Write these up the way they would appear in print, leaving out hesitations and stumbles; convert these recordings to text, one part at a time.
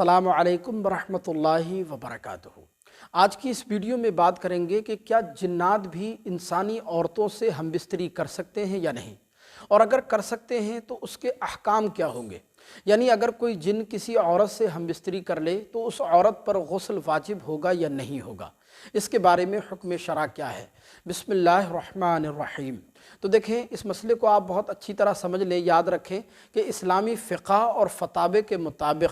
अस्सलामु अलैकुम वरहमतुल्लाहि वबरकातुहू। आज की इस वीडियो में बात करेंगे कि क्या जिन्नात भी इंसानी औरतों से हमबिस्तरी कर सकते हैं या नहीं, और अगर कर सकते हैं तो उसके अहकाम क्या होंगे। यानी अगर कोई जिन किसी औरत से हमबिस्तरी कर ले तो उस औरत पर गुस्ल वाजिब होगा या नहीं होगा, इसके बारे में हुक्म शरा क्या है। बिस्मिल्लाहिर्रहमानिर्रहीम। तो देखें, इस मसले को आप बहुत अच्छी तरह समझ लें, याद रखें कि इस्लामी फ़िक़्ह और फ़तावे के मुताबिक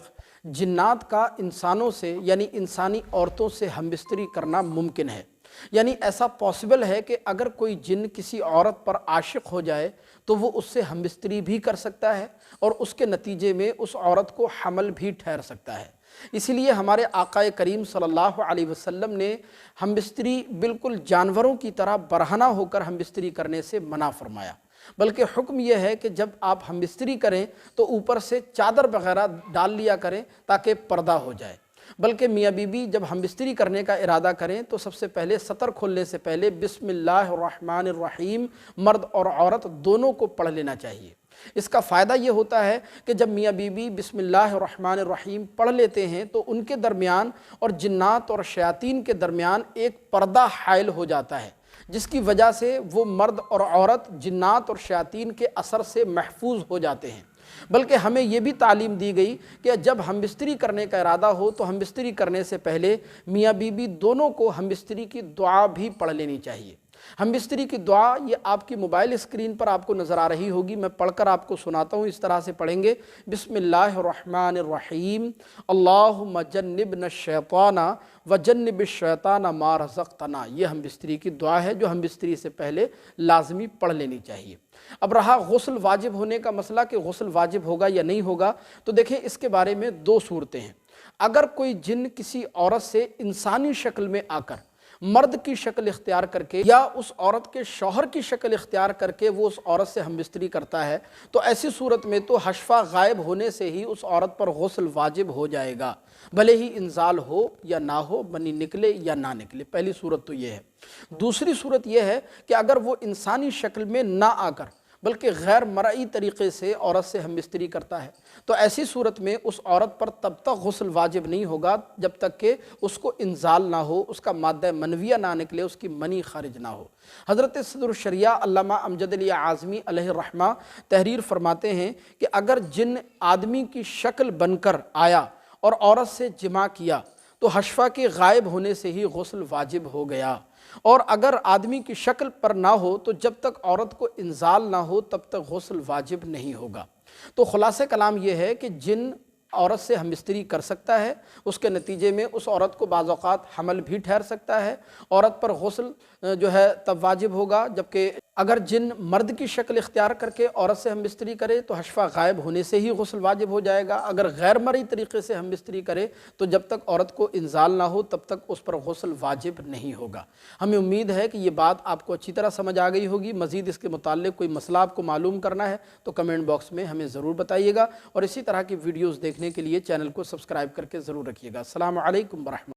जिन्नात का इंसानों से यानी इंसानी औरतों से हमबिस्तरी करना मुमकिन है। यानी ऐसा पॉसिबल है कि अगर कोई जिन किसी औरत पर आशिक हो जाए तो वो उससे हमबिस्तरी भी कर सकता है और उसके नतीजे में उस औरत को हमल भी ठहर सकता है। इसीलिए हमारे आक़ाए करीम सल्लल्लाहु अलैहि वसल्लम ने हमबिस्तरी बिल्कुल जानवरों की तरह बरहना होकर हमबिस्तरी करने से मना फरमाया, बल्कि हुक्म यह है कि जब आप हमबिस्तरी करें तो ऊपर से चादर वगैरह डाल लिया करें ताकि पर्दा हो जाए। बल्कि मियाँ बीबी जब हमबिस्तरी करने का इरादा करें तो सबसे पहले सतर खोलने से पहले बिस्मिल्लाहिर्रहमानिर्रहीम मर्द और औरत दोनों को पढ़ लेना चाहिए। इसका फ़ायदा ये होता है कि जब मियाँ बीबी बिस्मिल्लाहिर्रहमानिर्रहीम पढ़ लेते हैं तो उनके दरमियान और जिन्नात और शयातीन के दरमियान एक पर्दा हाइल हो जाता है, जिसकी वजह से वो मर्द और औरत जिन्नात और शयातीन के असर से महफूज हो जाते हैं। बल्कि हमें ये भी तालीम दी गई कि जब हमबिस्तरी करने का इरादा हो तो हमबिस्तरी करने से पहले मियाँ बीबी दोनों को हमबिस्तरी की दुआ भी पढ़ लेनी चाहिए। हमबिस्तरी की दुआ ये आपकी मोबाइल स्क्रीन पर आपको नज़र आ रही होगी, मैं पढ़कर आपको सुनाता हूँ। इस तरह से पढ़ेंगे, बिस्मिल्लाहिर्रहमानिर्रहीम अल्लाहुम्मा जन्निबना शैताना व जन्निबिश-शैताना मा रज़क़तना। ये हमबिस्तरी की दुआ है जो हमबिस्तरी से पहले लाजमी पढ़ लेनी चाहिए। अब रहा गुस्ल वाजिब होने का मसला कि गुस्ल वाजिब होगा या नहीं होगा, तो देखें इसके बारे में दो सूरतें हैं। अगर कोई जिन किसी औरत से इंसानी शक्ल में आकर मर्द की शक्ल इख्तियार करके या उस औरत के शौहर की शक्ल इख्तियार करके वो उस औरत से हमबिस्तरी करता है तो ऐसी सूरत में तो हशफा गायब होने से ही उस औरत पर गुस्ल वाजिब हो जाएगा, भले ही इंजाल हो या ना हो, मनी निकले या ना निकले। पहली सूरत तो ये है। दूसरी सूरत यह है कि अगर वो इंसानी शक्ल में ना आकर बल्कि गैर मरई तरीक़े से औरत से हमबिस्तरी करता है तो ऐसी सूरत में उस औरत पर तब तक गुस्ल वाजिब नहीं होगा जब तक कि उसको इंजाल ना हो, उसका मादा मनविया ना निकले, उसकी मनी खारिज ना हो। हज़रत सदरुल शरिया अल्लामा अमजद अली आज़मी अलैहि रहमा तहरीर फरमाते हैं कि अगर जिन आदमी की शक्ल बनकर आया और औरत से जिमा किया तो हशफा के गायब होने से ही गुस्ल वाजिब हो गया, और अगर आदमी की शक्ल पर ना हो तो जब तक औरत को इंजाल ना हो तब तक गुस्ल वाजिब नहीं होगा। तो खुलासे कलाम यह है कि जिन औरत से हमबिस्तरी कर सकता है उसके नतीजे में उस औरत को बाज़ औक़ात हमल भी ठहर सकता है, औरत पर गुस्ल जो है तब वाजिब होगा। जबकि अगर जिन मर्द की शक्ल इख्तियार करके औरत से हमबिस्तरी करे तो हशफा गायब होने से ही गुस्ल वाजिब हो जाएगा। अगर गैर मरई तरीक़े से हमबिस्तरी करे तो जब तक औरत को इंजाल ना हो तब तक उस पर गुस्ल वाजिब नहीं होगा। हमें उम्मीद है कि ये बात आपको अच्छी तरह समझ आ गई होगी। मज़ीद इसके मुताल्लिक़ कोई मसला आपको मालूम करना है तो कमेंट बॉक्स में हमें ज़रूर बताइएगा, और इसी तरह की वीडियोज़ देखने के लिए चैनल को सब्सक्राइब करके ज़रूर रखिएगा। अस्सलामु अलैकुम वरहमतुल्लाह।